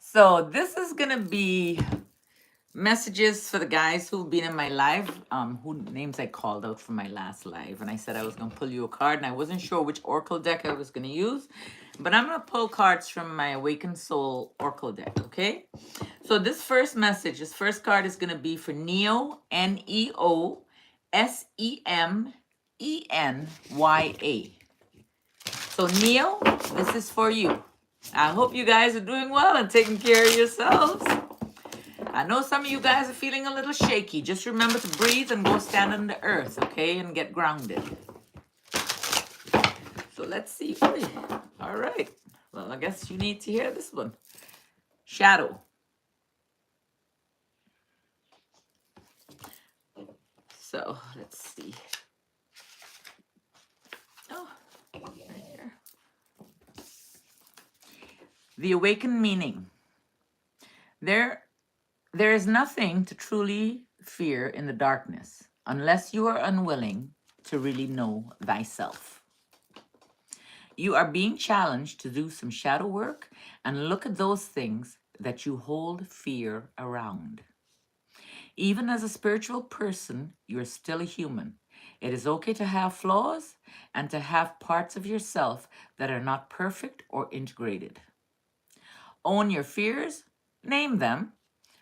So this is gonna be messages for the guys who've been in my live, who names I called out from my last live, and I said I was gonna pull you a card, and I wasn't sure which Oracle deck I was gonna use, but I'm gonna pull cards from my Awakened Soul Oracle deck. Okay. So this first message, this first card is gonna be for Neo, Neosemenya. So Neo, this is for you. I hope you guys are doing well and taking care of yourselves. I know some of you guys are feeling a little shaky. Just remember to breathe and go stand on the earth, okay? And get grounded. So let's see. All right. Well, I guess you need to hear this one. Shadow. So let's see. Oh, right here. The awakened meaning. There is nothing to truly fear in the darkness unless you are unwilling to really know thyself. You are being challenged to do some shadow work and look at those things that you hold fear around. Even as a spiritual person, you're still a human. It is okay to have flaws and to have parts of yourself that are not perfect or integrated. Own your fears, name them,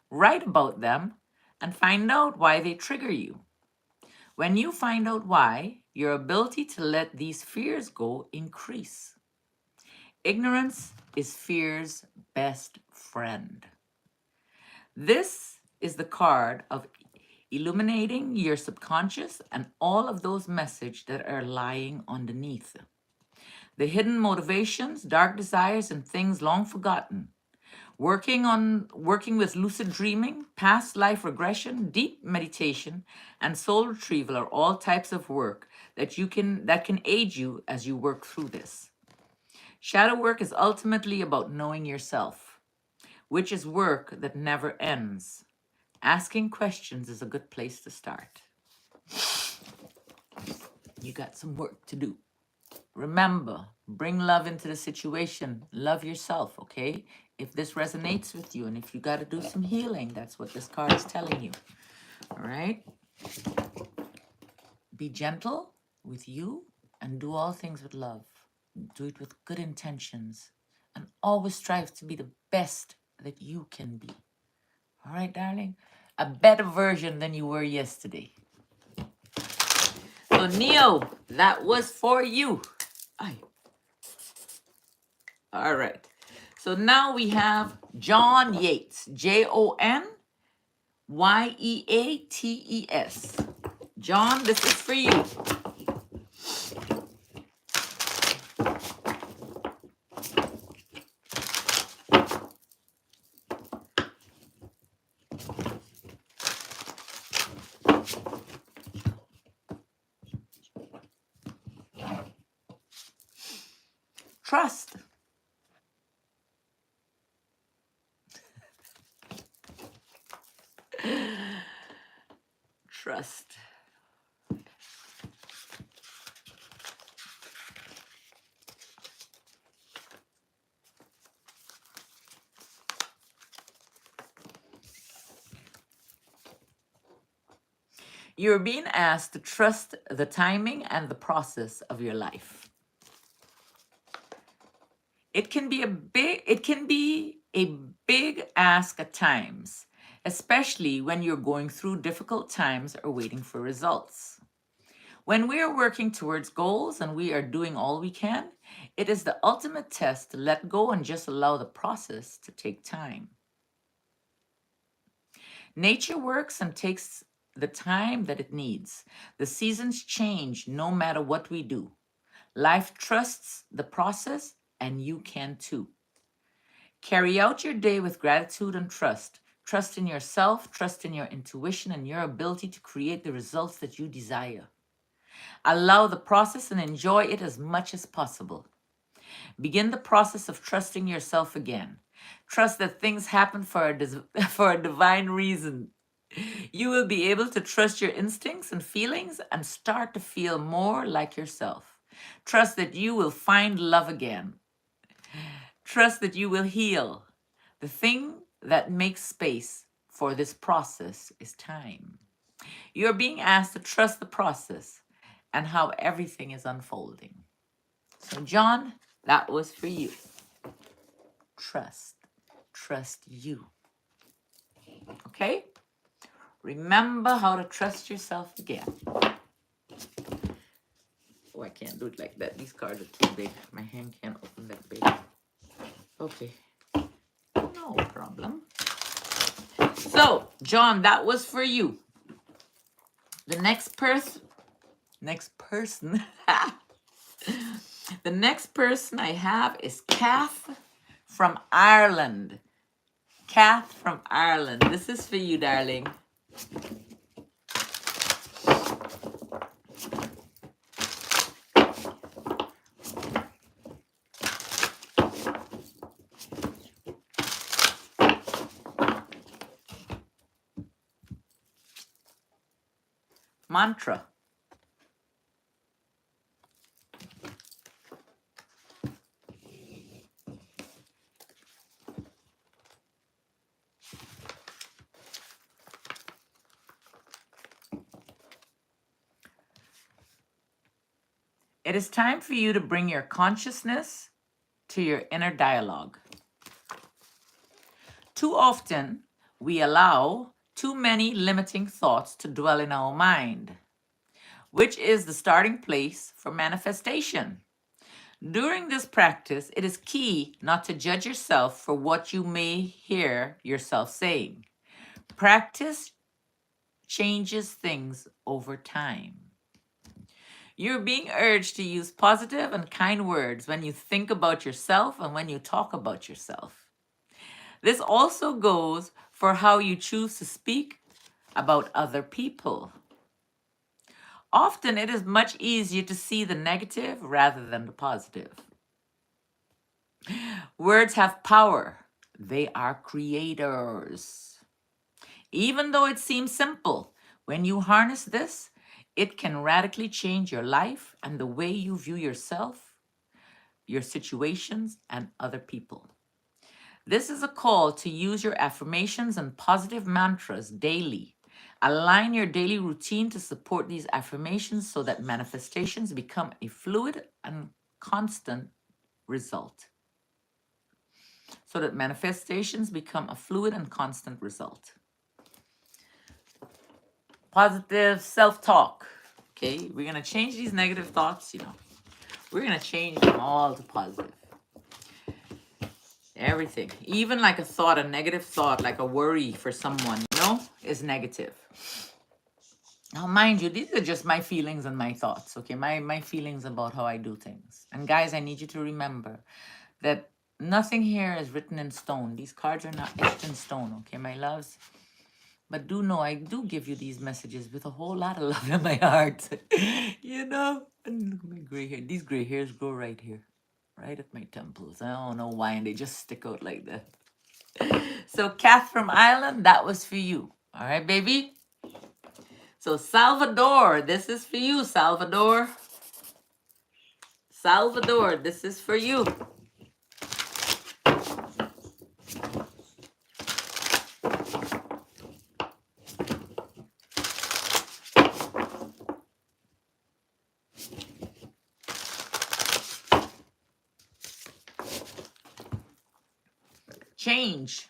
write about them, and find out why they trigger you. When you find out why, your ability to let these fears go increase. Ignorance is fear's best friend. This is the card of illuminating your subconscious and all of those messages that are lying underneath. The hidden motivations, dark desires, and things long forgotten. Working with lucid dreaming, past life regression, deep meditation, and soul retrieval are all types of work that can aid you as you work through this. Shadow work is ultimately about knowing yourself, which is work that never ends. Asking questions is a good place to start. You got some work to do. Remember, bring love into the situation. Love yourself, okay? If this resonates with you and if you got to do some healing, that's what this card is telling you. All right? Be gentle with you and do all things with love. Do it with good intentions and always strive to be the best that you can be. All right, darling? A better version than you were yesterday. So, Neo, that was for you. Aye. All right. So now we have John Yates, Jonyeates. John, this is for you. Trust. Trust. You're being asked to trust the timing and the process of your life. It can be a big ask at times, especially when you're going through difficult times or waiting for results. When we are working towards goals and we are doing all we can, it is the ultimate test to let go and just allow the process to take time. Nature works and takes the time that it needs. The seasons change no matter what we do. Life trusts the process, and you can too. Carry out your day with gratitude and trust. Trust in yourself, trust in your intuition and your ability to create the results that you desire. Allow the process and enjoy it as much as possible. Begin the process of trusting yourself again. Trust that things happen for for a divine reason. You will be able to trust your instincts and feelings and start to feel more like yourself. Trust that you will find love again. Trust that you will heal. The thing that makes space for this process is time. You're being asked to trust the process and how everything is unfolding. So, John, that was for you. Trust. Trust you. Okay? Remember how to trust yourself again. Oh, I can't do it like that. These cards are too big. My hand can't open that big. Okay. No problem. So, John, that was for you. The next person, the next person I have is Kath from Ireland. Kath from Ireland. This is for you, darling. Mantra. It is time for you to bring your consciousness to your inner dialogue. Too often, we allow too many limiting thoughts to dwell in our mind, which is the starting place for manifestation. During this practice, it is key not to judge yourself for what you may hear yourself saying. Practice changes things over time. You're being urged to use positive and kind words when you think about yourself and when you talk about yourself. This also goes for how you choose to speak about other people. Often it is much easier to see the negative rather than the positive. Words have power. They are creators. Even though it seems simple, when you harness this, it can radically change your life and the way you view yourself, your situations, and other people. This is a call to use your affirmations and positive mantras daily. Align your daily routine to support these affirmations so that manifestations become a fluid and constant result. So that manifestations become a fluid and constant result. Positive self-talk. Okay, we're going to change these negative thoughts, We're going to change them all to positive. Everything. Even like a negative thought, like a worry for someone, is negative. Now, mind you, these are just my feelings and my thoughts, okay? My feelings about how I do things. And guys, I need you to remember that nothing here is written in stone. These cards are not etched in stone, okay, my loves? But do know, I do give you these messages with a whole lot of love in my heart. And look at my gray hair. These gray hairs grow right here, right at my temples. I don't know why, and they just stick out like that. So, Kath from Ireland, that was for you. All right, baby? So, Salvador, this is for you, Salvador. Salvador, this is for you. Change.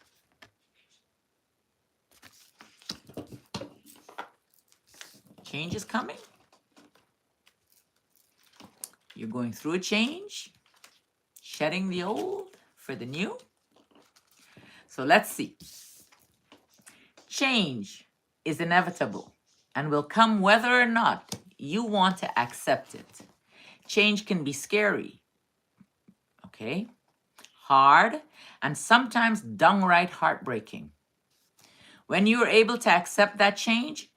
Change is coming. You're going through a change, shedding the old for the new. So let's see. Change is inevitable and will come whether or not you want to accept it. Change can be scary, okay? Hard, and sometimes downright heartbreaking. When you are able to accept that change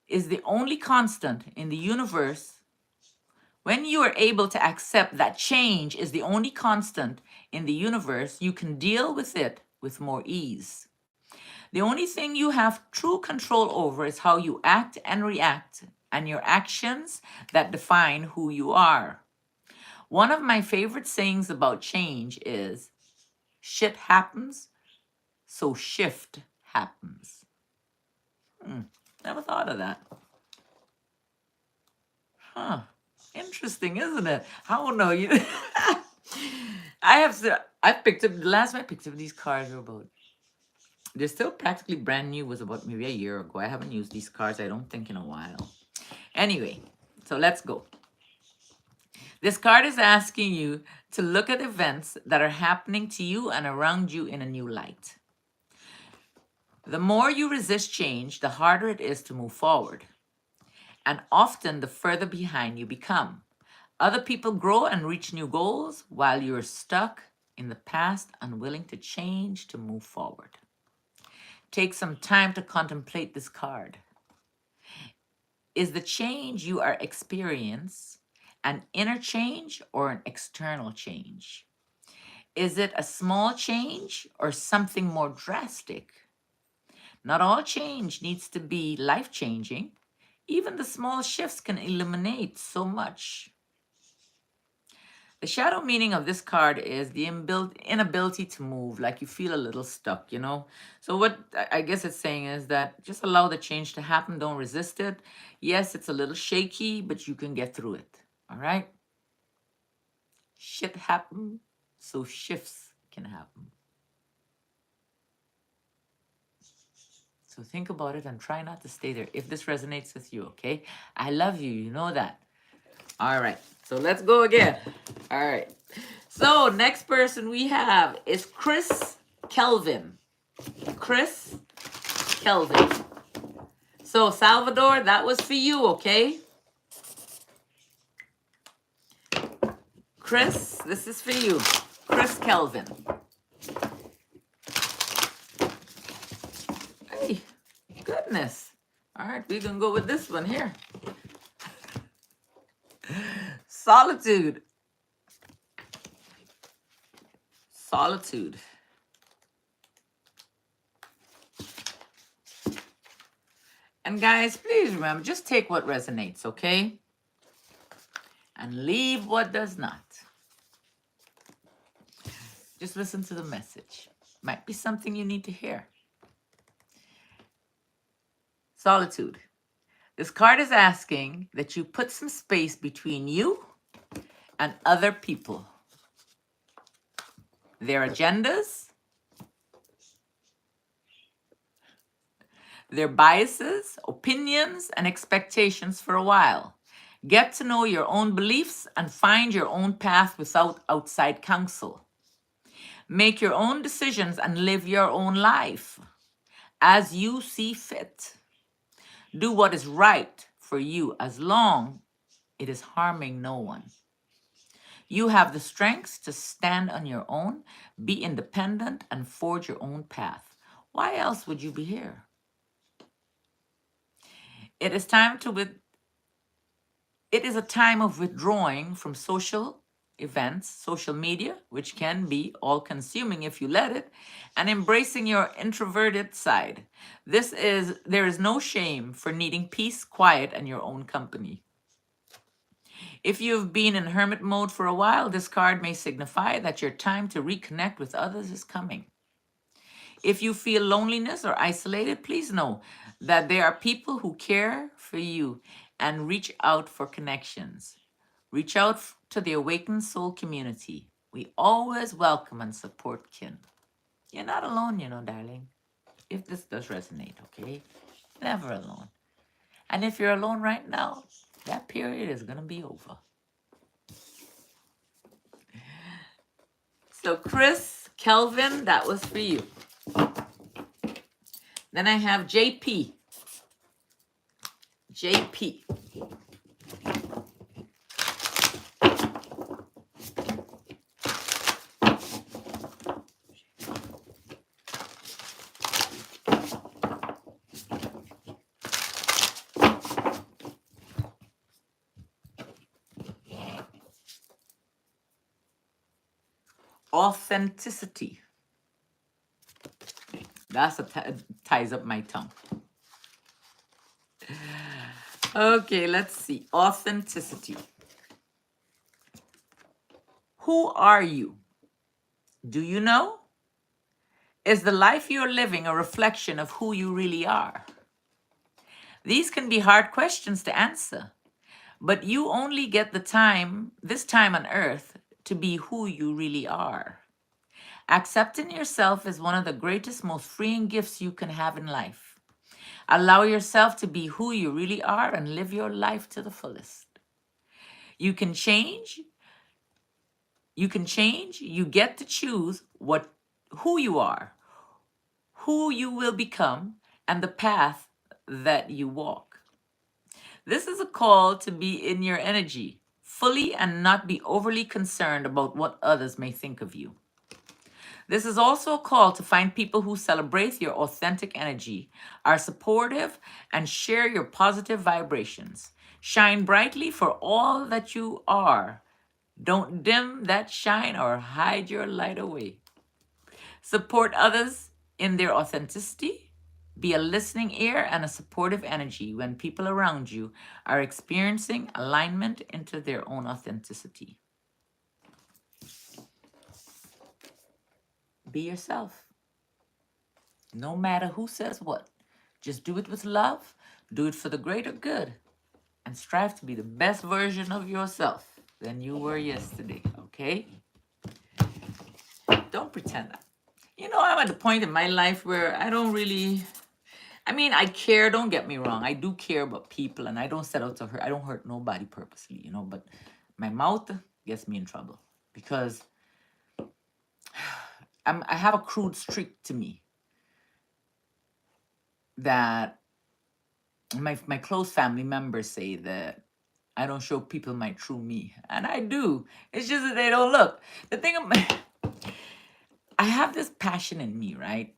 is the only constant in the universe. When you are able to accept that change is the only constant in the universe, you can deal with it with more ease. The only thing you have true control over is how you act and react, and your actions that define who you are. One of my favorite sayings about change is, shit happens so shift happens. Never thought of that. Huh. Interesting, isn't it? How no you I've picked up the last time I picked up these cards were about, they're still practically brand new, was about maybe a year ago. I haven't used these cards, I don't think, in a while. Anyway, so let's go. This card is asking you to look at events that are happening to you and around you in a new light. The more you resist change, the harder it is to move forward. And often the further behind you become. Other people grow and reach new goals while you're stuck in the past, unwilling to change to move forward. Take some time to contemplate this card. Is the change you are experiencing an inner change or an external change? Is it a small change or something more drastic? Not all change needs to be life-changing. Even the small shifts can illuminate so much. The shadow meaning of this card is the inability to move, like you feel a little stuck, you know? So what I guess it's saying is that just allow the change to happen. Don't resist it. Yes, it's a little shaky, but you can get through it, all right? Shit happen, so shifts can happen. So think about it and try not to stay there if this resonates with you, okay? I love you, you know that. All right, so let's go again. All right. So next person we have is Chris Kelvin. Chris Kelvin. So Salvador, that was for you, okay? Chris, this is for you. Chris Kelvin. Hey, goodness. All right, we're going to go with this one here. Solitude. Solitude. And guys, please remember, just take what resonates, okay? And leave what does not. Just listen to the message. Might be something you need to hear. Solitude. This card is asking that you put some space between you and other people. Their agendas, their biases, opinions, and expectations for a while. Get to know your own beliefs and find your own path without outside counsel. Make your own decisions and live your own life as you see fit. Do what is right for you as long it is harming no one. You have the strength to stand on your own, be independent, and forge your own path. Why else would you be here? It is a time of withdrawing from social events, social media, which can be all-consuming if you let it, and embracing your introverted side. There is no shame for needing peace, quiet, and your own company. If you've been in hermit mode for a while, this card may signify that your time to reconnect with others is coming. If you feel loneliness or isolated, please know that there are people who care for you and reach out for connections. Reach out to the Awakened Soul community. We always welcome and support kin. You're not alone, you know, darling. If this does resonate, okay? Never alone. And if you're alone right now, that period is going to be over. So Chris, Kelvin, that was for you. Then I have JP. JP. Authenticity. That's ties up my tongue. Okay, let's see. Authenticity. Who are you? Do you know? Is the life you're living a reflection of who you really are? These can be hard questions to answer, but you only get this time on earth, to be who you really are. Accepting yourself is one of the greatest, most freeing gifts you can have in life. Allow yourself to be who you really are and live your life to the fullest. You can change. You can change. You get to choose who you are, who you will become, and the path that you walk. This is a call to be in your energy fully and not be overly concerned about what others may think of you. This is also a call to find people who celebrate your authentic energy, are supportive, and share your positive vibrations. Shine brightly for all that you are. Don't dim that shine or hide your light away. Support others in their authenticity. Be a listening ear and a supportive energy when people around you are experiencing alignment into their own authenticity. Be yourself. No matter who says what. Just do it with love, do it for the greater good, and strive to be the best version of yourself than you were yesterday, okay? Don't pretend that. You know, I'm at the point in my life where I don't really, I care, don't get me wrong. I do care about people and I don't set out to hurt. I don't hurt nobody purposely, you know, but my mouth gets me in trouble because I have a crude streak to me that my close family members say that I don't show people my true me. And I do. It's just that they don't look. The thing, I have this passion in me, right?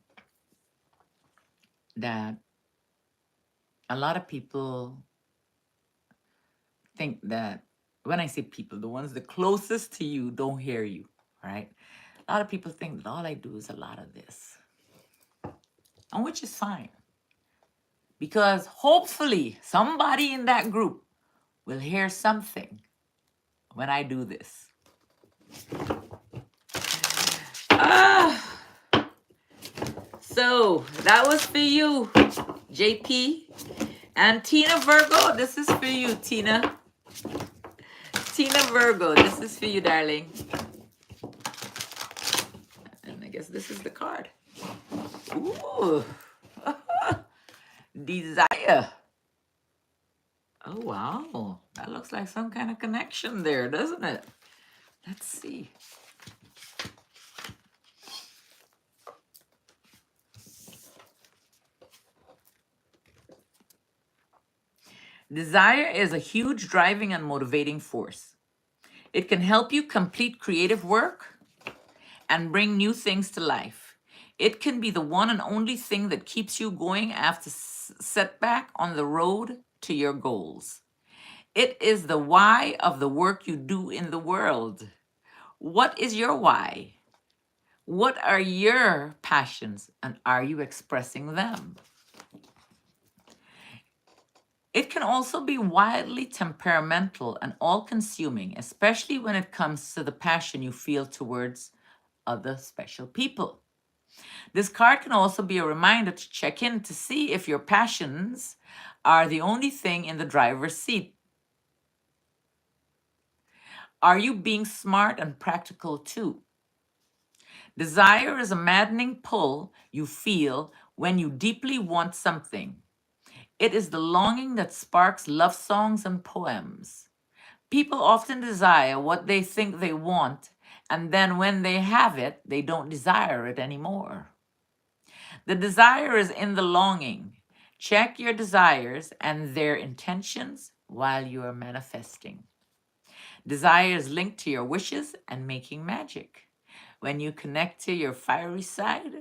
That a lot of people think that when I say people, the ones the closest to you don't hear you, right? A lot of people think that all I do is a lot of this. And which is fine. Because hopefully somebody in that group will hear something when I do this. So that was for you, JP. And Tina Virgo, this is for you, Tina. Tina Virgo, this is for you, darling. And I guess this is the card. Ooh. Desire. Oh, wow. That looks like some kind of connection there, doesn't it? Let's see. Desire is a huge driving and motivating force. It can help you complete creative work and bring new things to life. It can be the one and only thing that keeps you going after setback on the road to your goals. It is the why of the work you do in the world. What is your why? What are your passions, and are you expressing them? It can also be wildly temperamental and all-consuming, especially when it comes to the passion you feel towards other special people. This card can also be a reminder to check in to see if your passions are the only thing in the driver's seat. Are you being smart and practical too? Desire is a maddening pull you feel when you deeply want something. It is the longing that sparks love songs and poems. People often desire what they think they want, and then when they have it, they don't desire it anymore. The desire is in the longing. Check your desires and their intentions while you are manifesting. Desire is linked to your wishes and making magic. When you connect to your fiery side,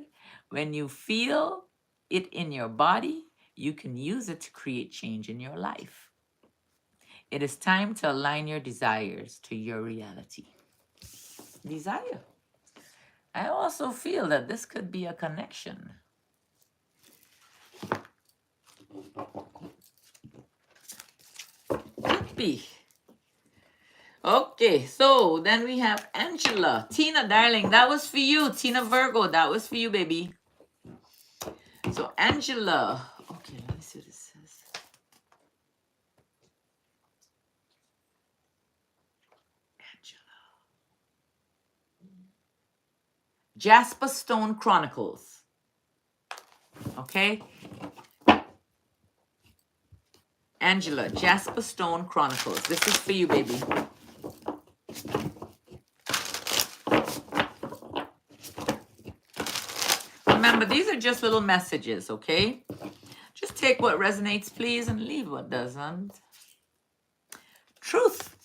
when you feel it in your body, you can use it to create change in your life. It is time to align your desires to your reality. Desire. I also feel that this could be a connection. Could be. Okay, so then we have Angela. Tina, darling, that was for you. Tina Virgo, that was for you, baby. So Angela. Okay, let me see what it says. Angela. Jasper Stone Chronicles. Okay? Angela, Jasper Stone Chronicles. This is for you, baby. Remember, these are just little messages, okay? Just take what resonates, please, and leave what doesn't. Truth.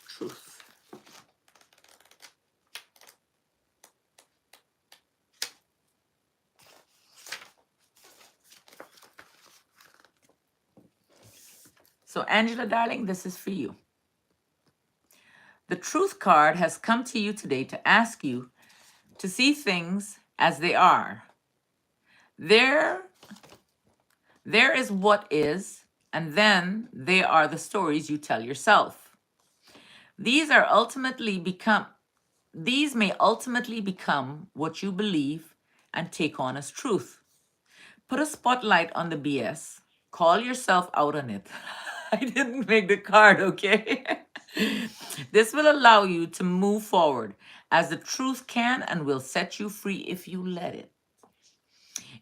Truth. So, Angela, darling, this is for you. The Truth card has come to you today to ask you to see things as they are. There is what is, and then they are the stories you tell yourself. These may ultimately become what you believe and take on as truth. Put a spotlight on the BS. Call yourself out on it. I didn't make the card, okay? This will allow you to move forward as the truth can and will set you free if you let it.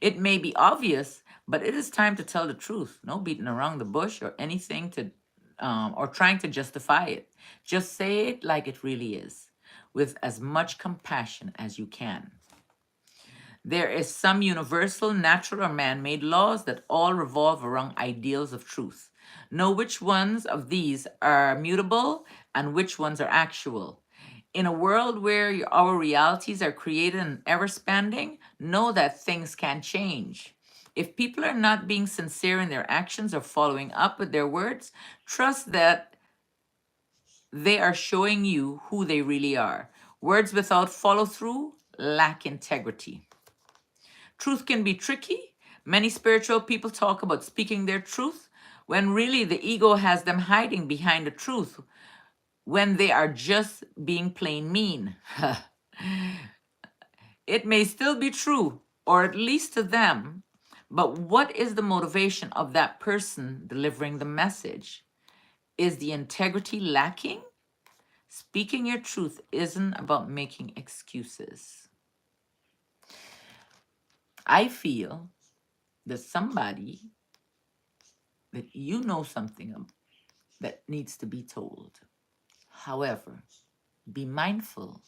It may be obvious, but it is time to tell the truth. No beating around the bush or anything or trying to justify it. Just say it like it really is, with as much compassion as you can. There is some universal, natural, or man-made laws that all revolve around ideals of truth. Know which ones of these are mutable and which ones are actual. In a world where our realities are created and ever-expanding, know that things can change. If people are not being sincere in their actions or following up with their words, trust that they are showing you who they really are. Words without follow-through lack integrity. Truth can be tricky. Many spiritual people talk about speaking their truth when really the ego has them hiding behind the truth when they are just being plain mean. It may still be true, or at least to them, but what is the motivation of that person delivering the message? Is the integrity lacking? Speaking your truth isn't about making excuses. I feel that somebody that you know something of that needs to be told. However, be mindful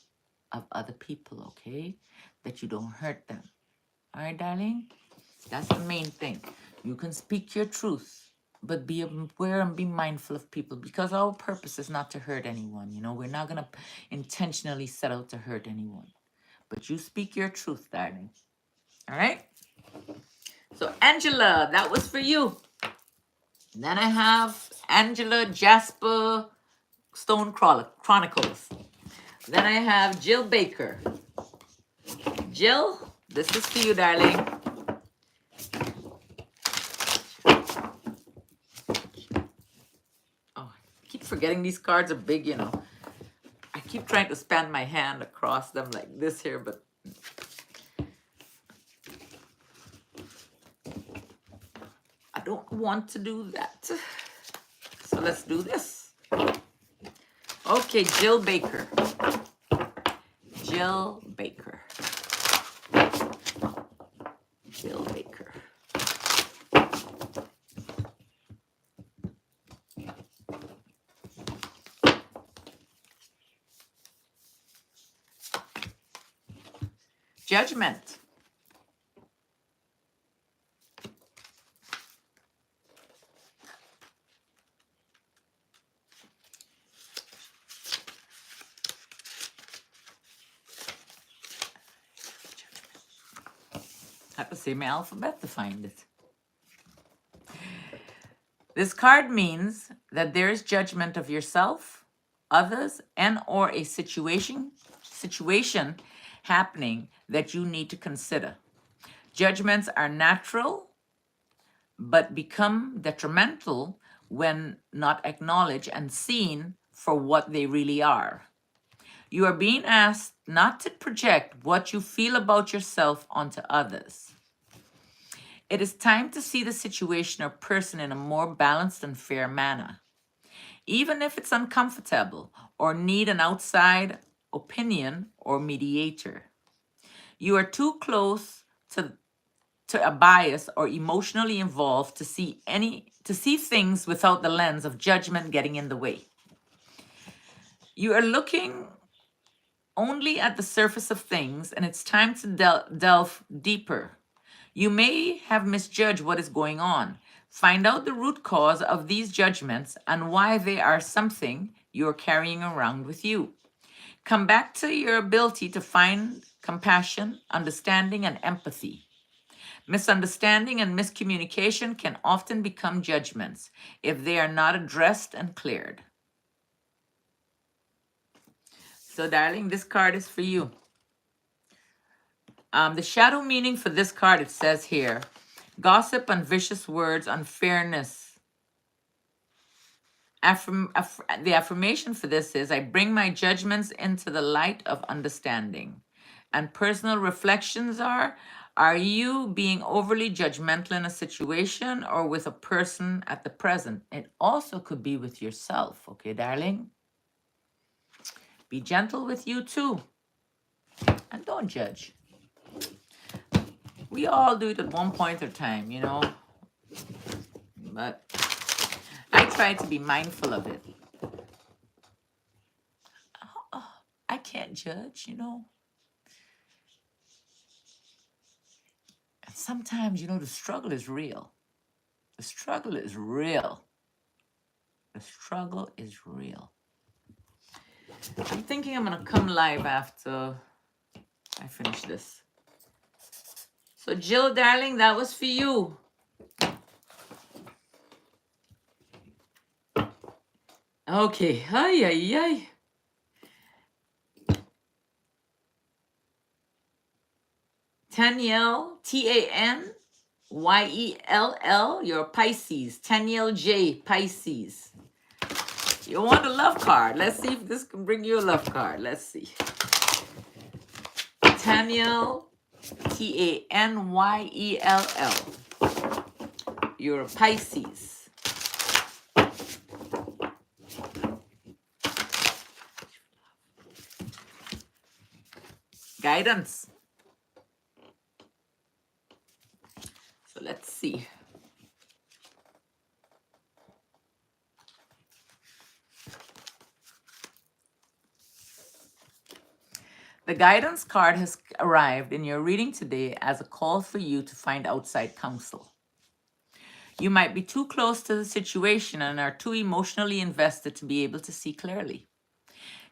of other people, okay? That you don't hurt them. All right, darling? That's the main thing. You can speak your truth, but be aware and be mindful of people because our purpose is not to hurt anyone. You know, we're not going to intentionally set out to hurt anyone. But you speak your truth, darling. All right? So, Angela, that was for you. Then I have Angela Jasper Stone Chronicles. Then I have Jill Baker. Jill, this is for you, darling. Oh, I keep forgetting these cards are big, you know. I keep trying to span my hand across them like this here, but I don't want to do that. So let's do this. Okay, Jill Baker. Jill Baker. Jill Baker. Judgment. I have to say my alphabet to find it. This card means that there is judgment of yourself, others, and or a situation happening that you need to consider. Judgments are natural, but become detrimental when not acknowledged and seen for what they really are. You are being asked not to project what you feel about yourself onto others. It is time to see the situation or person in a more balanced and fair manner. Even if it's uncomfortable or need an outside opinion or mediator. You are too close to a bias or emotionally involved to see things without the lens of judgment getting in the way. You are looking only at the surface of things, and it's time to delve deeper. You may have misjudged what is going on. Find out the root cause of these judgments and why they are something you're carrying around with you. Come back to your ability to find compassion, understanding, and empathy. Misunderstanding and miscommunication can often become judgments if they are not addressed and cleared. So, darling, this card is for you. The shadow meaning for this card, it says here, gossip and vicious words, unfairness. The affirmation for this is, I bring my judgments into the light of understanding. And personal reflections are you being overly judgmental in a situation or with a person at the present? It also could be with yourself, okay, darling? Be gentle with you too. And don't judge. We all do it at one point or time, you know? But I try to be mindful of it. I can't judge, you know? And sometimes, you know, the struggle is real. The struggle is real. The struggle is real. I'm thinking I'm going to come live after I finish this. So, Jill, darling, that was for you. Okay. Ay, ay, ay. Tanyell, Tanyell, you're Pisces. Tanyell J, Pisces. You want a love card. Let's see if this can bring you a love card. Let's see. Tanyell, Tanyell. You're a Pisces. Guidance. So let's see. The guidance card has arrived in your reading today as a call for you to find outside counsel. You might be too close to the situation and are too emotionally invested to be able to see clearly.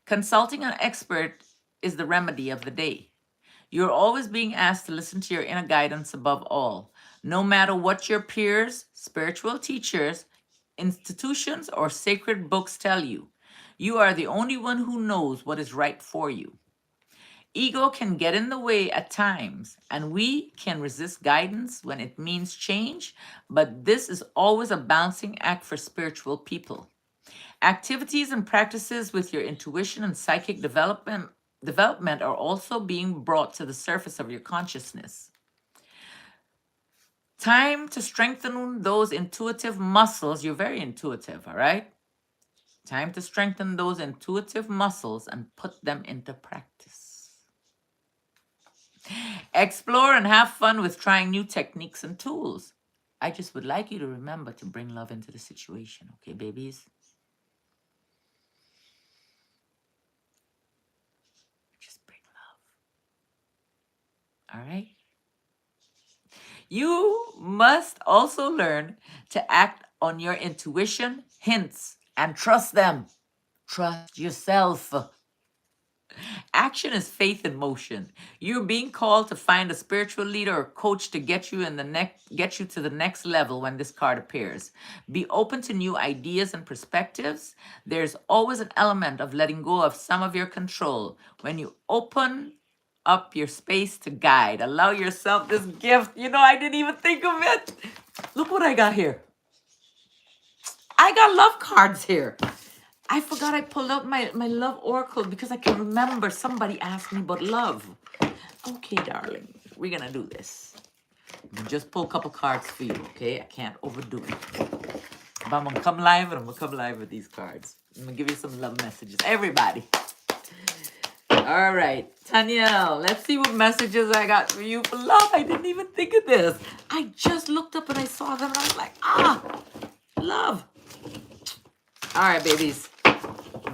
Consulting an expert is the remedy of the day. You're always being asked to listen to your inner guidance above all, no matter what your peers, spiritual teachers, institutions, or sacred books tell you. You are the only one who knows what is right for you. Ego can get in the way at times, and we can resist guidance when it means change, but this is always a balancing act for spiritual people. Activities and practices with your intuition and psychic development are also being brought to the surface of your consciousness. Time to strengthen those intuitive muscles. You're very intuitive, all right? Time to strengthen those intuitive muscles and put them into practice. Explore and have fun with trying new techniques and tools. I just would like you to remember to bring love into the situation, okay, babies? Just bring love. All right? You must also learn to act on your intuition, hints, and trust them. Trust yourself. Action is faith in motion. You're being called to find a spiritual leader or coach to get you to the next level when this card appears. Be open to new ideas and perspectives. There's always an element of letting go of some of your control when you open up your space to guide. Allow yourself this gift. You know, I didn't even think of it. Look what I got here. I got love cards here. I forgot I pulled out my love oracle because I can remember somebody asked me about love. Okay, darling, we're gonna do this. Just pull a couple cards for you, okay? I can't overdo it. But I'm gonna come live and I'm gonna come live with these cards. I'm gonna give you some love messages. Everybody. All right, Tanya, let's see what messages I got for you for love. I didn't even think of this. I just looked up and I saw them and I was like, love. All right, babies.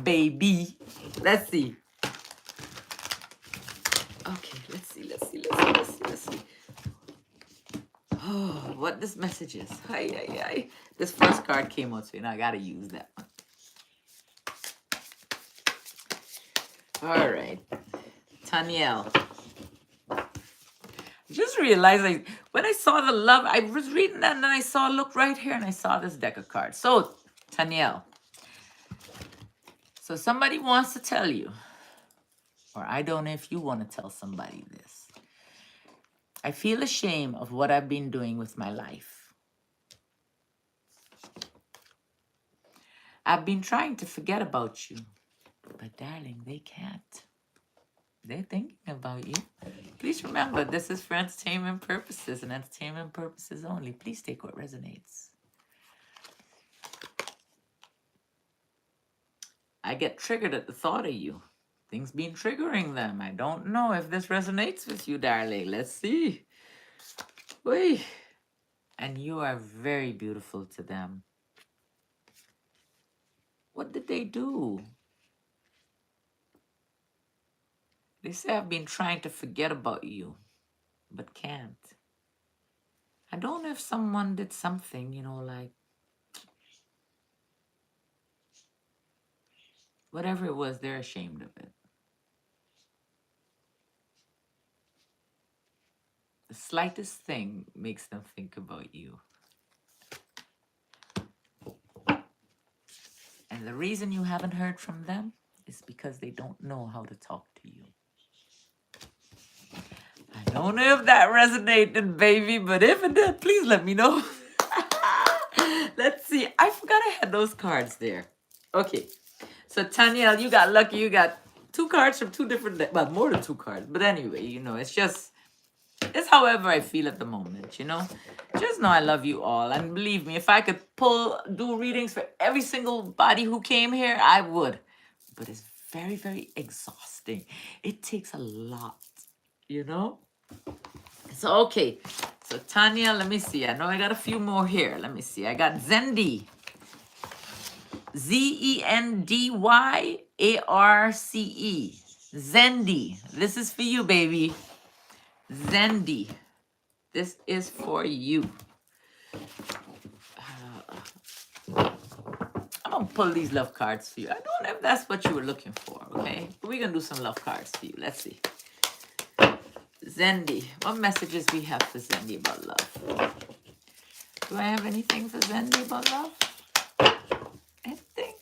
Baby. Let's see. Okay, let's see. Oh, what this message is. Hi. This first card came out, so you know I gotta use that one. All right. Tanyelle. Just realized when I saw the love, I was reading that and then I saw, look right here, and I saw this deck of cards. So, Tanyelle. So somebody wants to tell you, or I don't know if you want to tell somebody this. I feel ashamed of what I've been doing with my life. I've been trying to forget about you, but darling, they can't. They're thinking about you. Please remember, this is for entertainment purposes and entertainment purposes only. Please take what resonates. I get triggered at the thought of you. Things been triggering them. I don't know if this resonates with you, darling. Let's see. Wait. And you are very beautiful to them. What did they do? They say I've been trying to forget about you, but can't. I don't know if someone did something, you know, like whatever it was, they're ashamed of it. The slightest thing makes them think about you. And the reason you haven't heard from them is because they don't know how to talk to you. I don't know if that resonated, baby, but if it did, please let me know. Let's see. I forgot I had those cards there. Okay. So, Tanyelle, you got lucky. You got 2 cards from 2 different decks. Well, more than 2 cards. But anyway, you know, it's however I feel at the moment, you know. Just know I love you all. And believe me, if I could do readings for every single body who came here, I would. But it's very, very exhausting. It takes a lot, you know. So, okay. So, Tanya, let me see. I know I got a few more here. Let me see. I got Zendy. Zendyarce. Zendy. This is for you, baby. Zendy. This is for you. I'm going to pull these love cards for you. I don't know if that's what you were looking for, okay? But we're going to do some love cards for you. Let's see. Zendy. What messages we have for Zendy about love? Do I have anything for Zendy about love? Anything?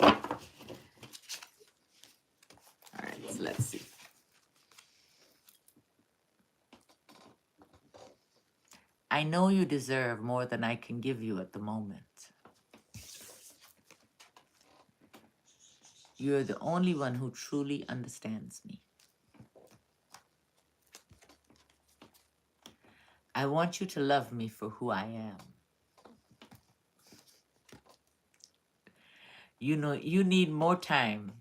All right, so let's see. I know you deserve more than I can give you at the moment. You're the only one who truly understands me. I want you to love me for who I am. You know, you need more time.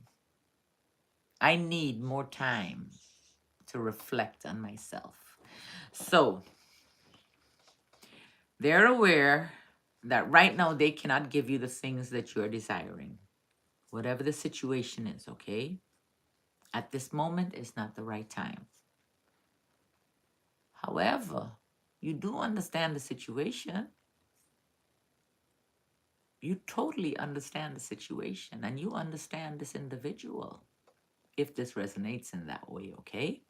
I need more time to reflect on myself. So, they're aware that right now they cannot give you the things that you're desiring. Whatever the situation is, okay? At this moment, it's not the right time. However, you do understand the situation. You totally understand the situation and you understand this individual, if this resonates in that way, okay?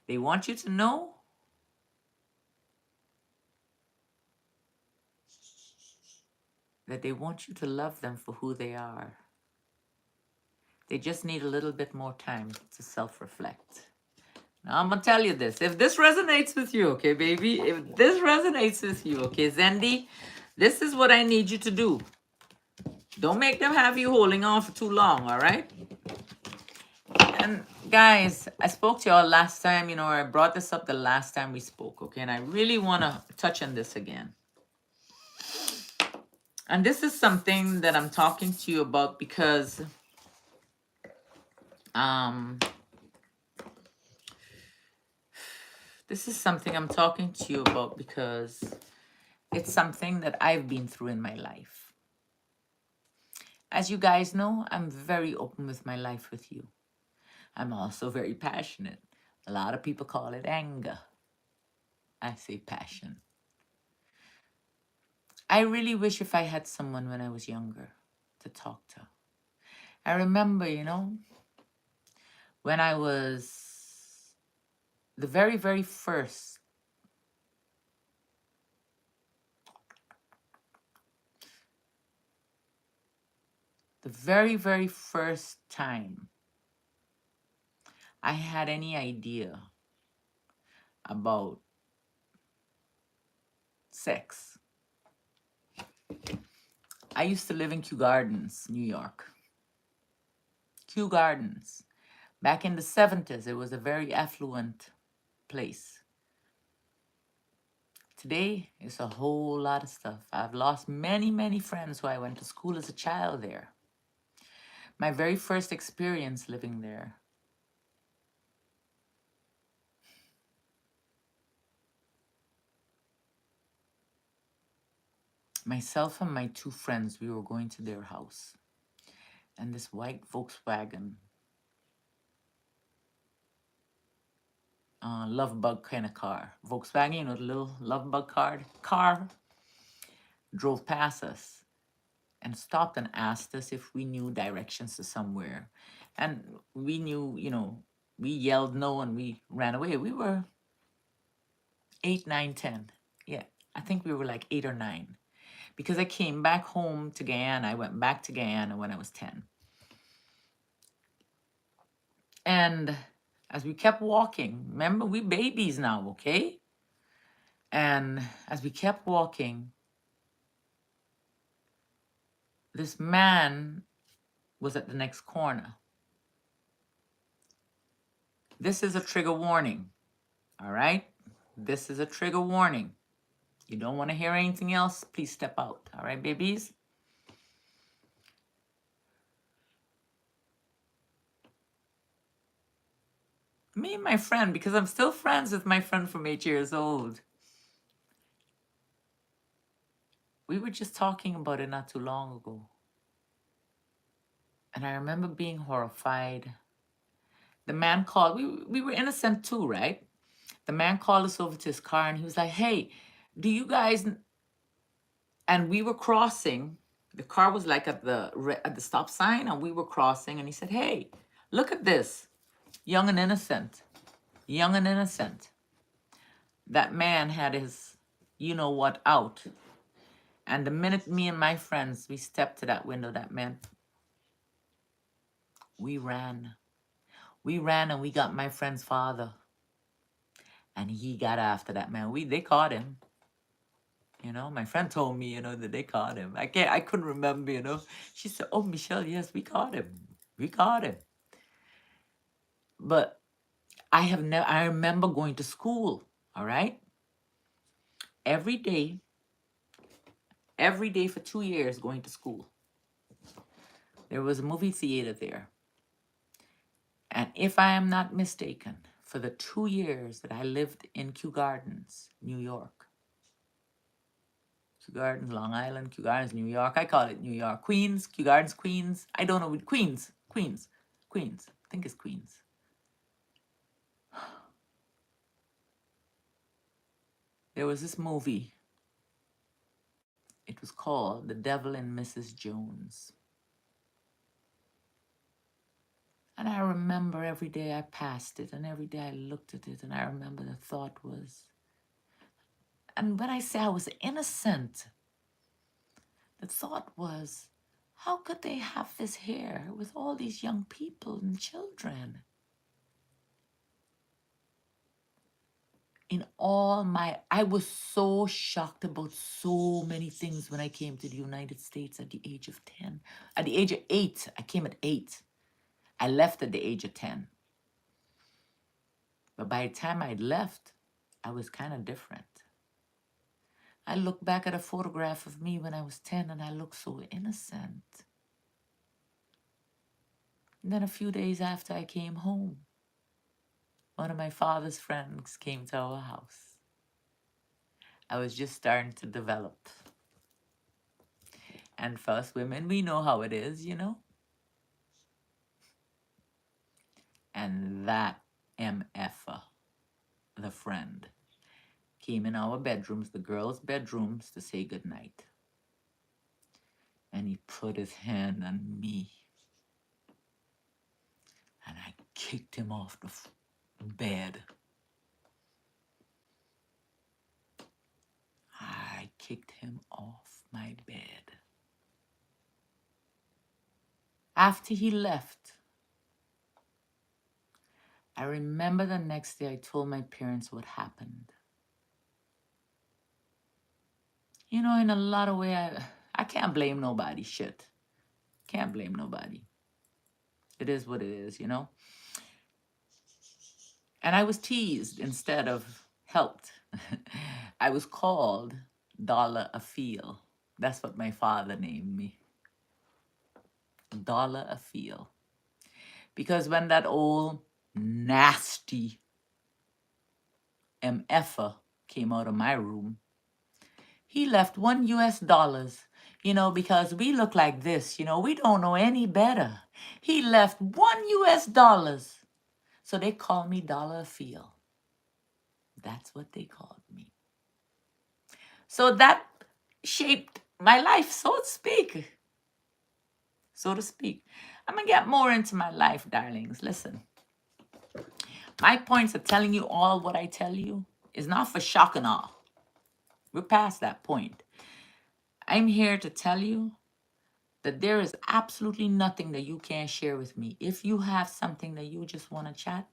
They want you to know that they want you to love them for who they are. They just need a little bit more time to self-reflect. Now, I'm going to tell you this. If this resonates with you, okay, baby? If this resonates with you, okay, Zendi, this is what I need you to do. Don't make them have you holding on for too long, all right? And guys, I spoke to y'all last time, or I brought this up the last time we spoke, okay? And I really want to touch on this again. And this is something that I'm talking to you about because this is something I'm talking to you about because it's something that I've been through in my life. As you guys know, I'm very open with my life with you. I'm also very passionate. A lot of people call it anger. I say passion. I really wish if I had someone when I was younger to talk to. I remember, when I was the very, very first time I had any idea about sex. I used to live in Kew Gardens, New York. Kew Gardens. Back in the 70s, it was a very affluent place. Today, it's a whole lot of stuff. I've lost many, many friends who I went to school as a child there. My very first experience living there. Myself and my two friends, we were going to their house. And this white Volkswagen, love bug kind of car. Volkswagen, the little love bug car drove past us and stopped and asked us if we knew directions to somewhere. And we knew, we yelled no and we ran away. We were 8, 9, 10. Yeah, I think we were like 8 or 9. Because I came back home to Guyana. I went back to Guyana when I was 10. And as we kept walking, remember, we babies now, okay? And as we kept walking, this man was at the next corner. This is a trigger warning, all right? This is a trigger warning. You don't want to hear anything else, please step out, all right, babies? Me and my friend, because I'm still friends with my friend from 8 years old. We were just talking about it not too long ago. And I remember being horrified. The man called, we were innocent too, right? The man called us over to his car and he was like, hey, do you guys, and we were crossing, the car was like at the stop sign and we were crossing and he said, hey, look at this, young and innocent, young and innocent. That man had his, what, out. And the minute me and my friends, we stepped to that window, that man, we ran. We ran and we got my friend's father. And he got after that man. They caught him. My friend told me, that they caught him. I couldn't remember, She said, oh, Michelle, yes, we caught him. We caught him. But I remember going to school, all right? Every day for 2 years going to school. There was a movie theater there. And if I am not mistaken, for the 2 years that I lived in Kew Gardens, New York, Kew Gardens, Long Island, Kew Gardens, New York. I call it New York. Queens, Kew Gardens, Queens. I don't know. Queens. I think it's Queens. There was this movie. It was called The Devil and Mrs. Jones. And I remember every day I passed it and every day I looked at it and I remember the thought was, and when I say I was innocent, the thought was, How could they have this here with all these young people and children? I was so shocked about so many things when I came to the United States at the age of 10. At the age of 8, I came at 8. I left at the age of 10. But by the time I left, I was kind of different. I look back at a photograph of me when I was 10 and I look so innocent. And then a few days after I came home, one of my father's friends came to our house. I was just starting to develop. And for us women, we know how it is, you know? And that MFer, the friend, came in our bedrooms, the girls' bedrooms, to say goodnight. And he put his hand on me. And I kicked him off the bed. I kicked him off my bed. After he left, I remember the next day I told my parents what happened. You know, in a lot of ways, I can't blame nobody, shit. Can't blame nobody. It is what it is, you know? And I was teased instead of helped. I was called Dollar a Feel. That's what my father named me. Dollar a Feel. Because when that old nasty MFer came out of my room, he left $1, you know, because we look like this, you know, we don't know any better. He left $1. So they call me Dollar a Feel. That's what they called me. So that shaped my life, so to speak. So to speak. I'm going to get more into my life, darlings. Listen. My points of telling you all what I tell you is not for shock and awe. We're past that point. I'm here to tell you that there is absolutely nothing that you can't share with me. If you have something that you just want to chat,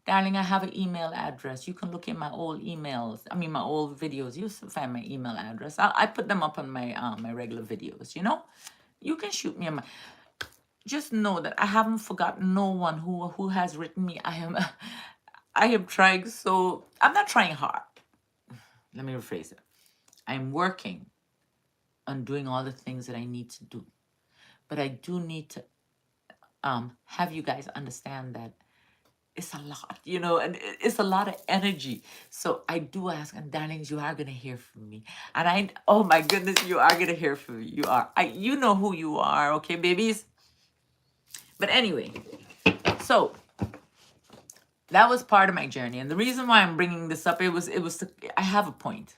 darling, I have an email address. You can look in my old emails. My old videos. You'll find my email address. I put them up on my my regular videos, you know? You can shoot me a just know that I haven't forgotten no one who has written me. I am trying so I'm not trying hard. Let me rephrase it. I'm working on doing all the things that I need to do. But I do need to have you guys understand that it's a lot, you know, and it's a lot of energy. So I do ask, and darlings, you are gonna hear from me. And oh my goodness, you are gonna hear from me. You are. You know who you are, okay, babies? But anyway, so that was part of my journey, and the reason why I'm bringing this up, I have a point.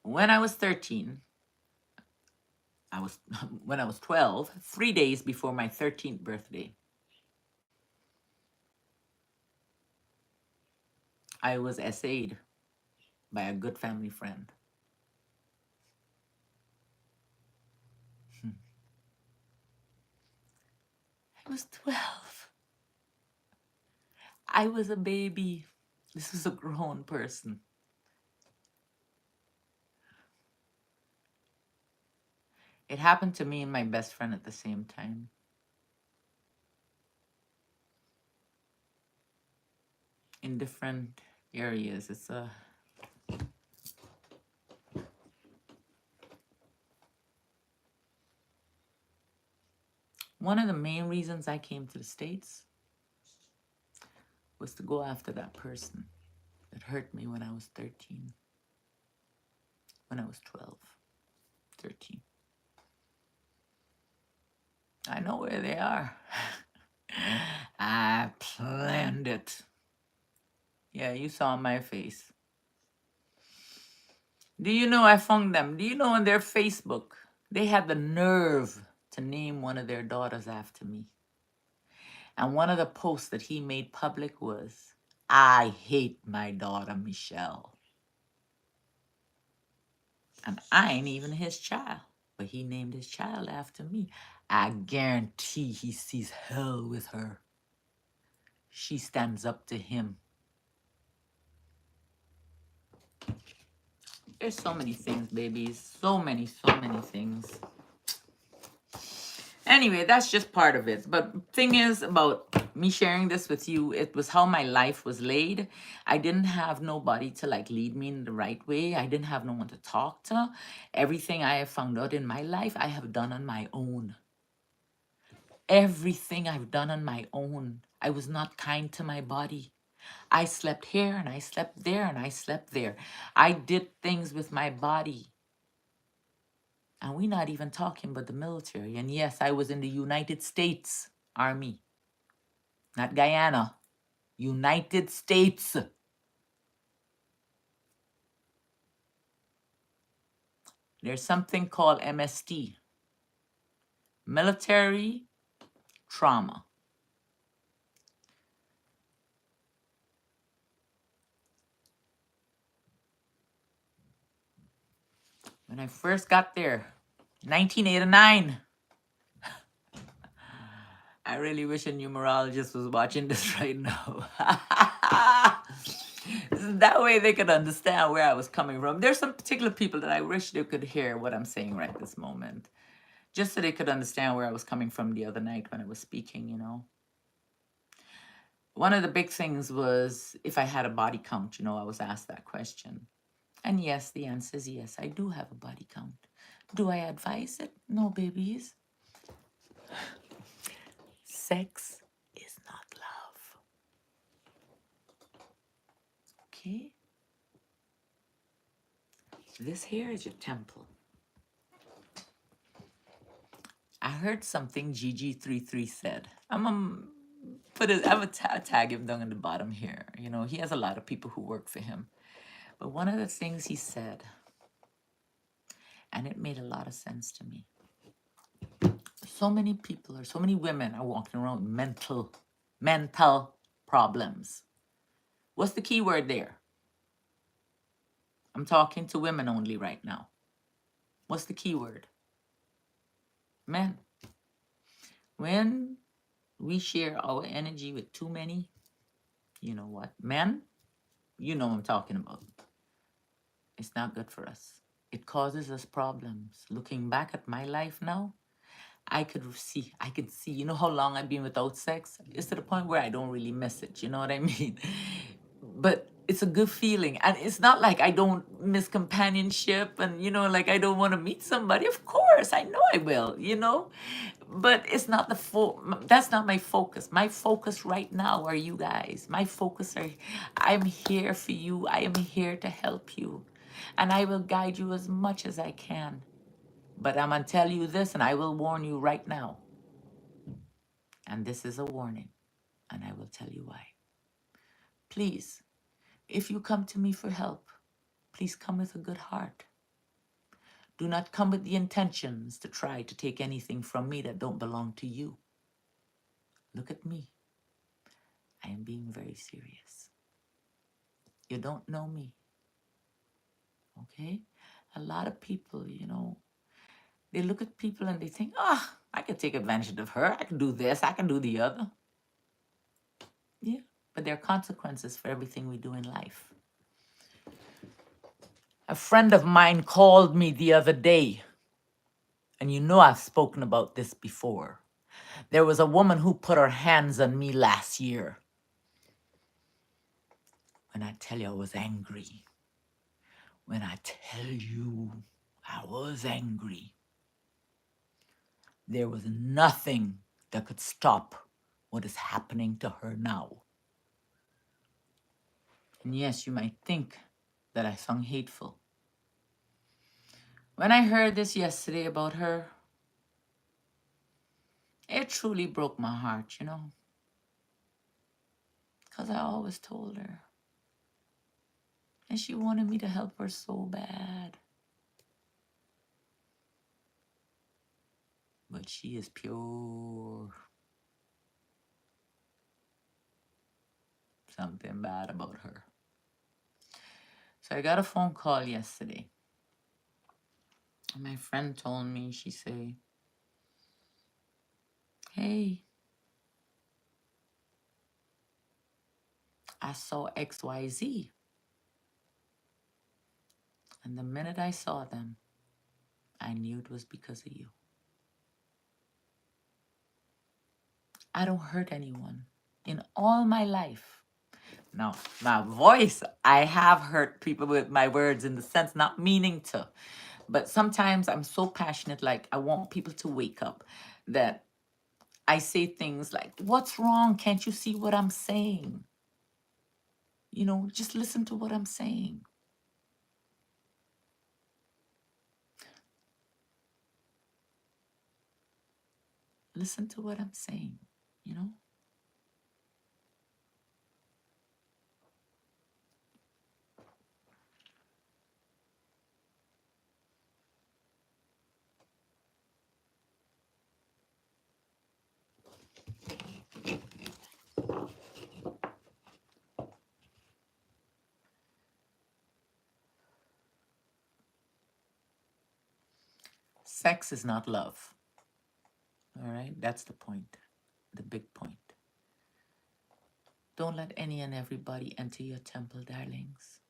When I was 13, when I was 12, 3 days before my 13th birthday, I was essayed by a good family friend. I was 12. I was a baby. This was a grown person. It happened to me and my best friend at the same time. In different areas. One of the main reasons I came to the States was to go after that person that hurt me when I was 13. When I was 12, 13. I know where they are. I planned it. Yeah, you saw my face. Do you know I found them? Do you know on their Facebook, they had the nerve to name one of their daughters after me. And one of the posts that he made public was, I hate my daughter, Michelle. And I ain't even his child. But he named his child after me. I guarantee he sees hell with her. She stands up to him. There's so many things, babies. So many things. Anyway, that's just part of it. But thing is about me sharing this with you, it was how my life was laid. I didn't have nobody to like lead me in the right way. I didn't have no one to talk to. Everything I have found out in my life, I have done on my own. Everything I've done on my own. I was not kind to my body. I slept here and I slept there and I slept there. I did things with my body. And we're not even talking about the military. And yes, I was in the United States Army, not Guyana. United States. There's something called MST, military trauma. When I first got there, 1989. I really wish a numerologist was watching this right now. That way they could understand where I was coming from. There's some particular people that I wish they could hear what I'm saying right this moment. Just so they could understand where I was coming from the other night when I was speaking, you know. One of the big things was if I had a body count, you know, I was asked that question. And yes, the answer is yes, I do have a body count. Do I advise it? No, babies. Sex is not love. Okay? This here is your temple. I heard something GG33 said. I'm gonna tag him down in the bottom here. You know, he has a lot of people who work for him. But one of the things he said, and it made a lot of sense to me. So many people or so many women are walking around with mental problems. What's the key word there? I'm talking to women only right now. What's the key word? Men. When we share our energy with too many, you know what? Men, you know what I'm talking about. It's not good for us. It causes us problems. Looking back at my life now, I could see, you know how long I've been without sex? It's to the point where I don't really miss it, you know what I mean? But it's a good feeling. And it's not like I don't miss companionship and, you know, like I don't want to meet somebody. Of course, I know I will, you know? But it's not that's not my focus. My focus right now are you guys. I'm here for you. I am here to help you. And I will guide you as much as I can. But I'm going to tell you this, and I will warn you right now. And this is a warning, and I will tell you why. Please, if you come to me for help, please come with a good heart. Do not come with the intentions to try to take anything from me that don't belong to you. Look at me. I am being very serious. You don't know me. Okay? A lot of people, you know, they look at people and they think, I can take advantage of her. I can do this. I can do the other. Yeah, but there are consequences for everything we do in life. A friend of mine called me the other day, and you know I've spoken about this before. There was a woman who put her hands on me last year. When I tell you I was angry. When I tell you I was angry. There was nothing that could stop what is happening to her now. And yes, you might think that I sound hateful. When I heard this yesterday about her, it truly broke my heart, you know. Because I always told her. And she wanted me to help her so bad. But she is pure. Something bad about her. So I got a phone call yesterday. My friend told me, she say, hey, I saw XYZ. And the minute I saw them, I knew it was because of you. I don't hurt anyone in all my life. Now, my voice, I have hurt people with my words in the sense not meaning to. But sometimes I'm so passionate, like I want people to wake up, that I say things like, what's wrong? Can't you see what I'm saying? You know, just listen to what I'm saying. Listen to what I'm saying, you know? Sex is not love. All right? That's the point, the big point. Don't let any and everybody enter your temple, darlings.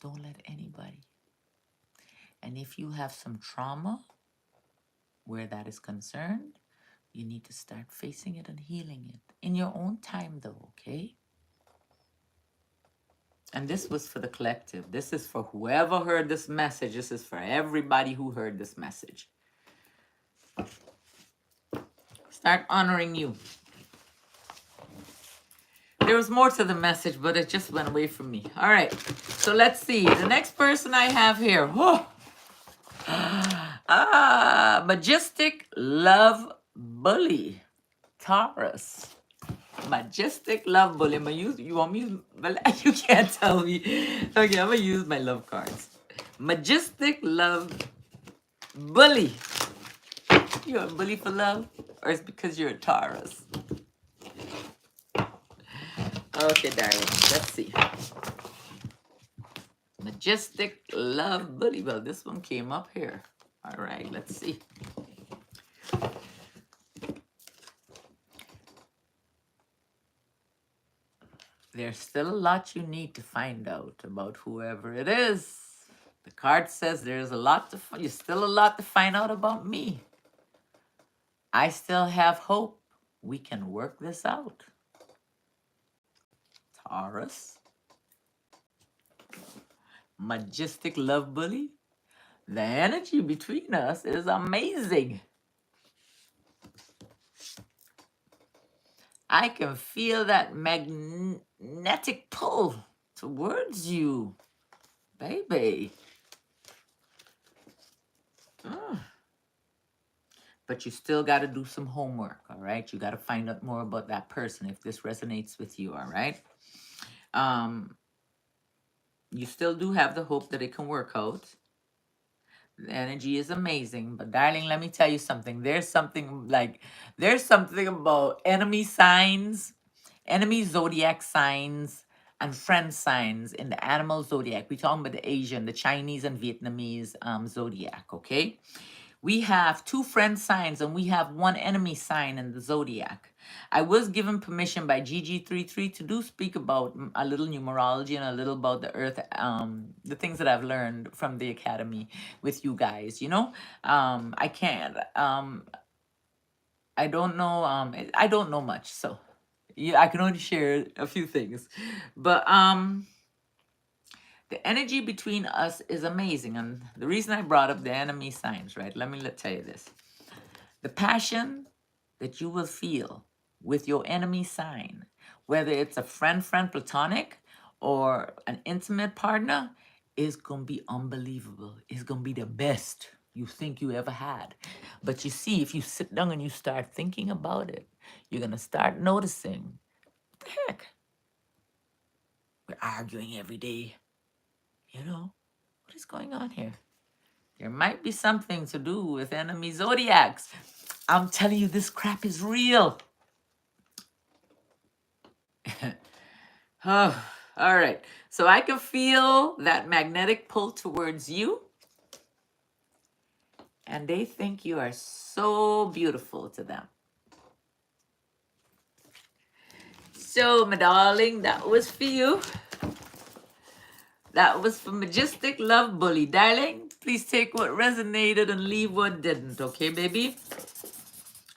Don't let anybody. And if you have some trauma where that is concerned, you need to start facing it and healing it in your own time, though, okay? And this was for the collective. This is for whoever heard this message. This is for everybody who heard this message. Start honoring you. There was more to the message, but it just went away from me. All right, so let's see. The next person I have here. Oh. Majestic Love Bully. Taurus. Majestic Love Bully. I'm gonna use, you want me to, well, you can't tell me. Okay, I'm gonna use my love cards. Majestic Love Bully. You're a bully for love? Or it's because you're a Taurus? Okay, darling, let's see. Majestic Love Bully. Well, this one came up here. All right, let's see. There's still a lot you need to find out about whoever it is. The card says there's a lot to find. There's still a lot to find out about me. I still have hope. We can work this out. Taurus. Majestic Love Bully. The energy between us is amazing. I can feel that magnetic pull towards you, baby. But you still got to do some homework, all right? You got to find out more about that person if this resonates with you, all right? You still do have the hope that it can work out. The energy is amazing, but darling, let me tell you something. There's something about enemy signs, enemy zodiac signs, and friend signs in the animal zodiac. We're talking about the Asian, the Chinese, and Vietnamese zodiac, okay? We have 2 friend signs and we have 1 enemy sign in the zodiac. I was given permission by GG33 to do speak about a little numerology and a little about the earth, the things that I've learned from the academy with you guys, you know? I can't, I don't know, I don't know much, so yeah, I can only share a few things. But the energy between us is amazing. And the reason I brought up the enemy signs, right? Let me tell you this. The passion that you will feel with your enemy sign, whether it's a friend, platonic, or an intimate partner, is going to be unbelievable. It's going to be the best you think you ever had. But you see, if you sit down and you start thinking about it, you're going to start noticing, what the heck? We're arguing every day. You know, what is going on here? There might be something to do with enemy zodiacs. I'm telling you, this crap is real. Oh, All right. So I can feel that magnetic pull towards you. And they think you are so beautiful to them. So, my darling, that was for you. That was for Majestic Love Bully. Darling, please take what resonated and leave what didn't, okay, baby?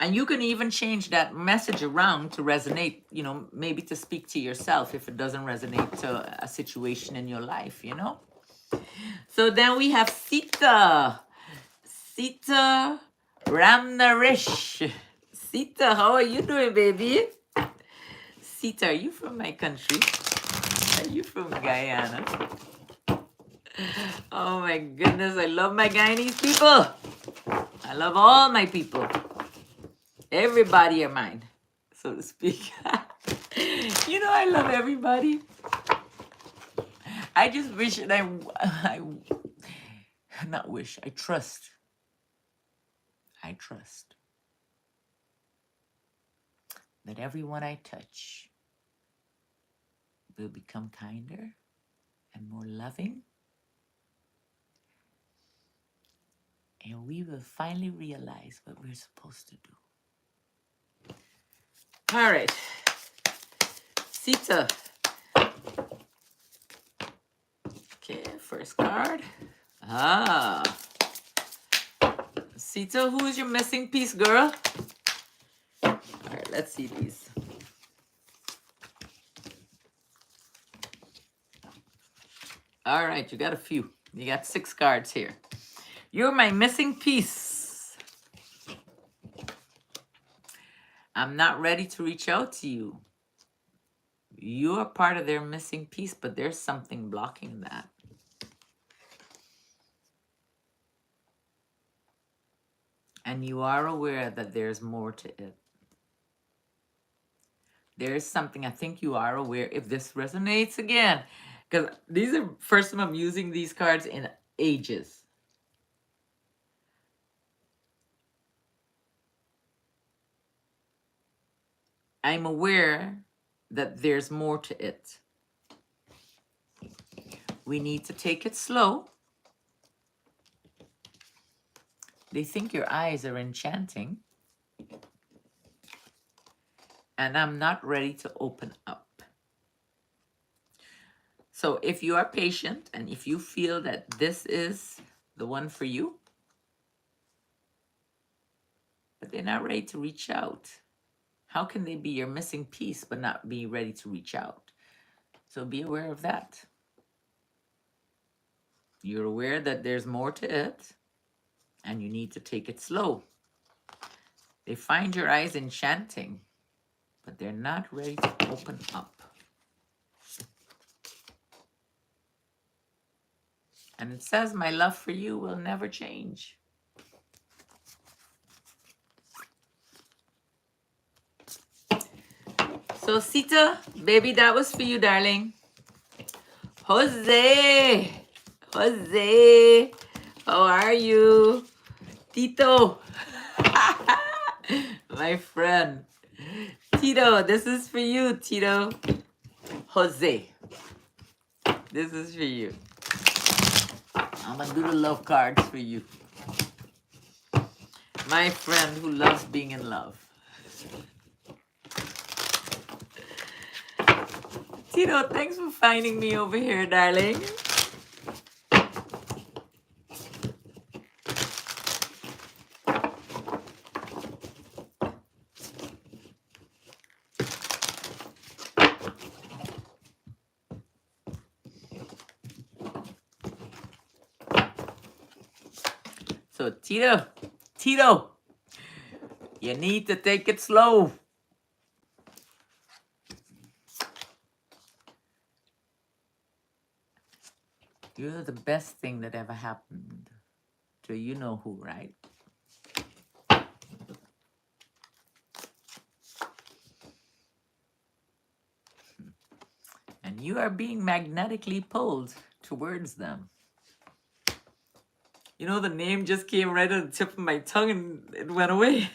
And you can even change that message around to resonate, you know, maybe to speak to yourself if it doesn't resonate to a situation in your life, you know? So then we have Sita. Sita Ramnarish. Sita, how are you doing, baby? Sita, are you from my country? Are you from Guyana? Oh my goodness, I love my Guyanese people. I love all my people. Everybody are mine, so to speak. You know, I love everybody. I just wish that I not wish, I trust that everyone I touch will become kinder and more loving. And we will finally realize what we're supposed to do. All right. Sita. Okay, first card. Ah. Sita, who is your missing piece, girl? All right, let's see these. All right, you got a few. You got 6 cards here. You're my missing piece. I'm not ready to reach out to you. You're part of their missing piece, but there's something blocking that. And you are aware that there's more to it. There's something, I think you are aware, if this resonates again, because these are first time I'm using these cards in ages. I'm aware that there's more to it. We need to take it slow. They think your eyes are enchanting. And I'm not ready to open up. So if you are patient and if you feel that this is the one for you, but they're not ready to reach out, how can they be your missing piece but not be ready to reach out? So be aware of that. You're aware that there's more to it and you need to take it slow. They find your eyes enchanting, but they're not ready to open up. And it says, my love for you will never change. So Sita, baby, that was for you, darling. Jose, how are you? Tito, my friend. Tito, this is for you, Tito. Jose, this is for you. I'm gonna do the love cards for you. My friend who loves being in love. Tito, thanks for finding me over here, darling. So Tito, you need to take it slow. You're the best thing that ever happened to you know who, right? And you are being magnetically pulled towards them. You know, the name just came right at the tip of my tongue and it went away.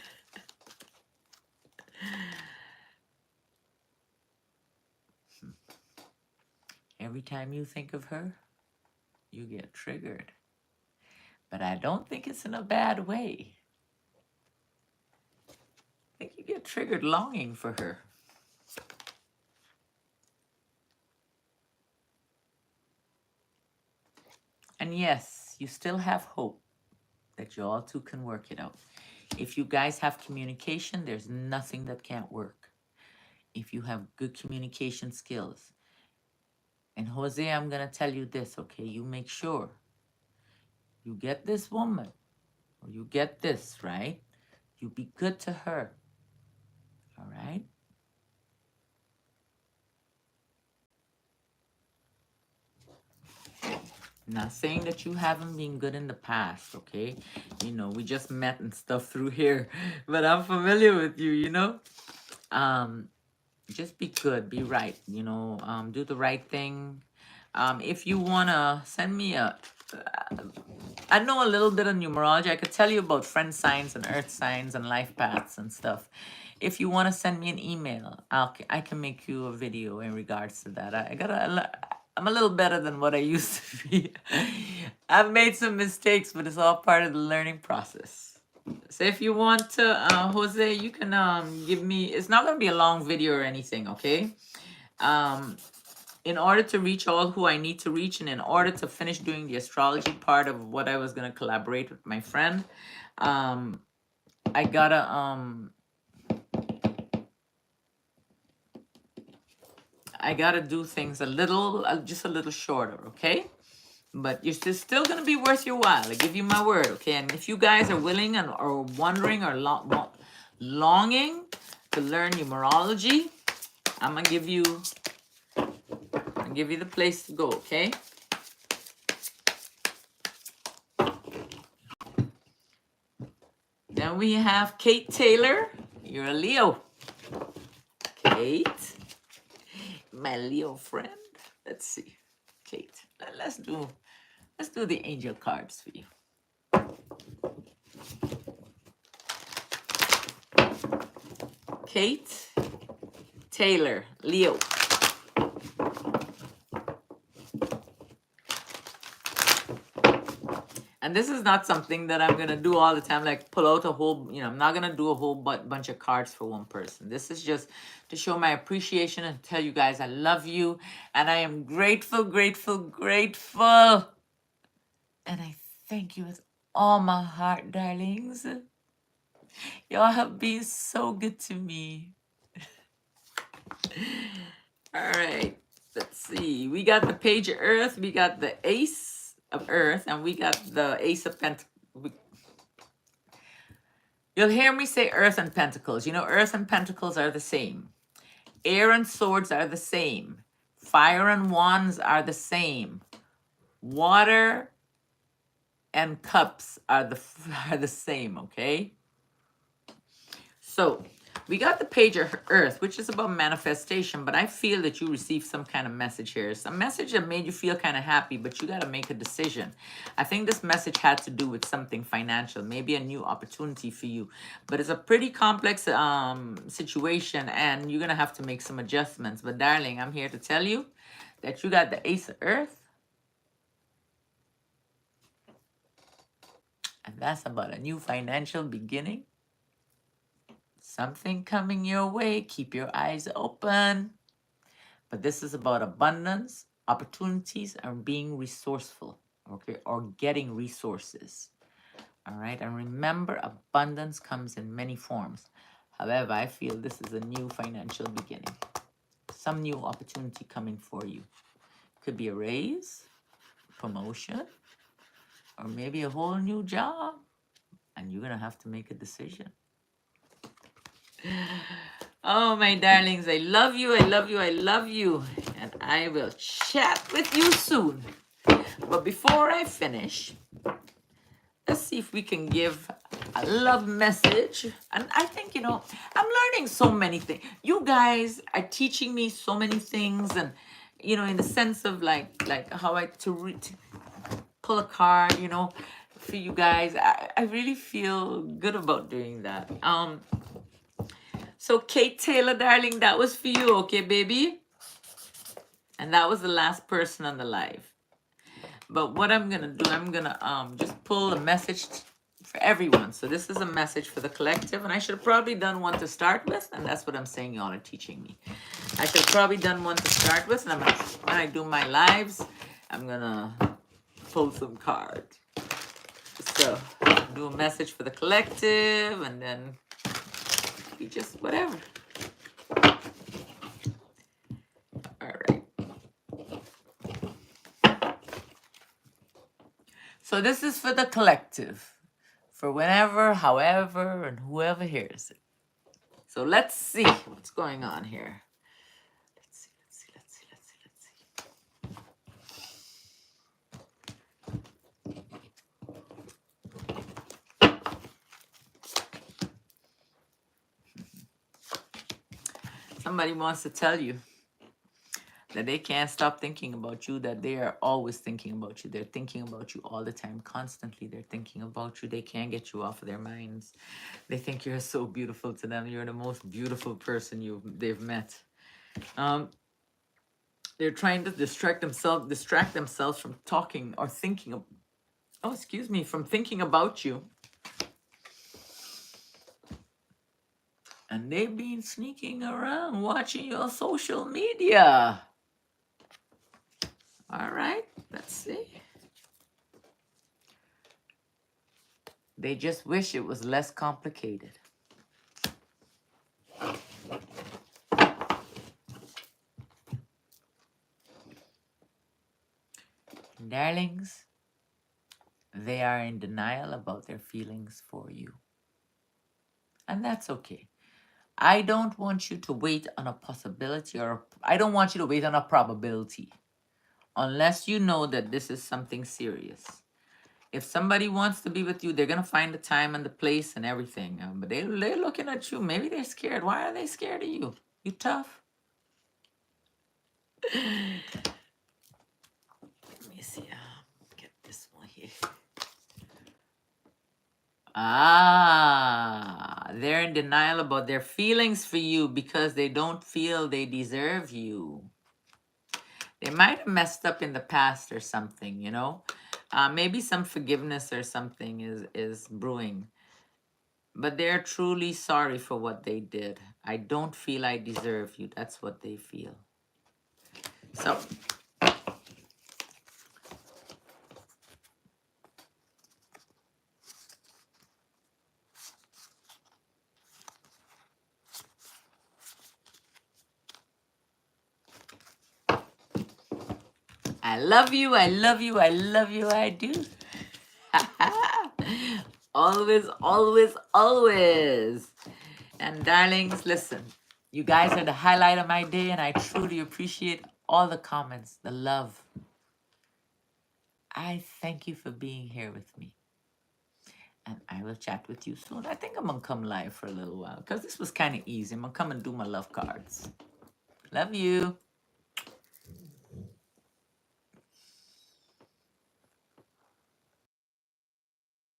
every time you think of her, you get triggered. But I don't think it's in a bad way. I think you get triggered longing for her. And yes, you still have hope that you all two can work it out. If you guys have communication, there's nothing that can't work. If you have good communication skills. And Jose, I'm going to tell you this, okay? You make sure you get this woman or you get this, right? You be good to her. All right? Not saying that you haven't been good in the past, okay? You know, we just met and stuff through here, but I'm familiar with you, you know? Just be good, be right, you know, do the right thing. If you wanna send me I know a little bit of numerology. I could tell you about friend signs and earth signs and life paths and stuff. If you want to send me an email, I can make you a video in regards to that. I'm a little better than what I used to be. I've made some mistakes, but it's all part of the learning process. So if you want to, Jose, you can give me. It's not gonna be a long video or anything, okay? In order to reach all who I need to reach, and in order to finish doing the astrology part of what I was gonna collaborate with my friend, I gotta do things a little, just a little shorter, okay? But you're still gonna be worth your while. I give you my word, okay? And if you guys are willing and or wondering or longing to learn numerology, I'm gonna give you the place to go, okay? Then we have Kate Taylor. You're a Leo. Kate, my Leo friend. Let's see, Kate. Let's do the angel cards for you. Kate Taylor, Leo. And this is not something that I'm going to do all the time, like pull out a whole, you know, I'm not going to do a whole bunch of cards for one person. This is just to show my appreciation and tell you guys I love you. And I am grateful, grateful, grateful. And I thank you with all my heart, darlings. Y'all have been so good to me. All right, let's see. We got the Page of Earth, we got the Ace of Earth, and we got the Ace of Pentacles. You'll hear me say Earth and Pentacles. You know, Earth and Pentacles are the same. Air and Swords are the same. Fire and Wands are the same. Water and Cups are the same, okay? So, we got the Page of Earth, which is about manifestation, but I feel that you received some kind of message here. Some message that made you feel kind of happy, but you got to make a decision. I think this message had to do with something financial, maybe a new opportunity for you. But it's a pretty complex situation, and you're going to have to make some adjustments. But darling, I'm here to tell you that you got the Ace of Earth. And that's about a new financial beginning. Something coming your way. Keep your eyes open. But this is about abundance, opportunities, and being resourceful, okay, or getting resources. All right. And remember, abundance comes in many forms. However, I feel this is a new financial beginning. Some new opportunity coming for you. Could be a raise, promotion, or maybe a whole new job. And you're going to have to make a decision. Oh, my darlings, I love you, I love you, I love you. And I will chat with you soon. But before I finish, let's see if we can give a love message. And I think, you know, I'm learning so many things. You guys are teaching me so many things. And, you know, in the sense of like how to pull a card, you know, for you guys. I really feel good about doing that. So Kate Taylor, darling, that was for you, okay, baby? And that was the last person on the live. But what I'm gonna do, I'm gonna just pull a message for everyone. So this is a message for the collective, and I should have probably done one to start with, and that's what I'm saying y'all are teaching me. I should have probably done one to start with, and when I do my lives, I'm gonna pull some cards. So do a message for the collective, and then you just whatever. All right. So this is for the collective, for whenever, however, and whoever hears it. So let's see what's going on here. Let's see, let's see, let's see, let's see, let's see. Somebody wants to tell you that they can't stop thinking about you, that they are always thinking about you. They're thinking about you all the time, constantly. They're thinking about you. They can't get you off of their minds. They think you're so beautiful to them. You're the most beautiful person they've met. They're trying to distract themselves from talking or thinking of, from thinking about you. And they've been sneaking around watching your social media. All right, let's see. They just wish it was less complicated. Darlings, they are in denial about their feelings for you. And that's okay. I don't want you to wait on a possibility, or I don't want you to wait on a probability unless you know that this is something serious. If somebody wants to be with you, they're going to find the time and the place and everything. But they're looking at you. Maybe they're scared. Why are they scared of you? You tough. Let me see. Get this one here. They're in denial about their feelings for you because they don't feel they deserve you. They might have messed up in the past or something, you know. Maybe some forgiveness or something is brewing. But they're truly sorry for what they did. I don't feel I deserve you. That's what they feel. So I love you, I love you, I love you, I do. Always, always, always. And darlings, listen, you guys are the highlight of my day, and I truly appreciate all the comments, the love. I thank you for being here with me. And I will chat with you soon. I think I'm going to come live for a little while because this was kind of easy. I'm going to come and do my love cards. Love you.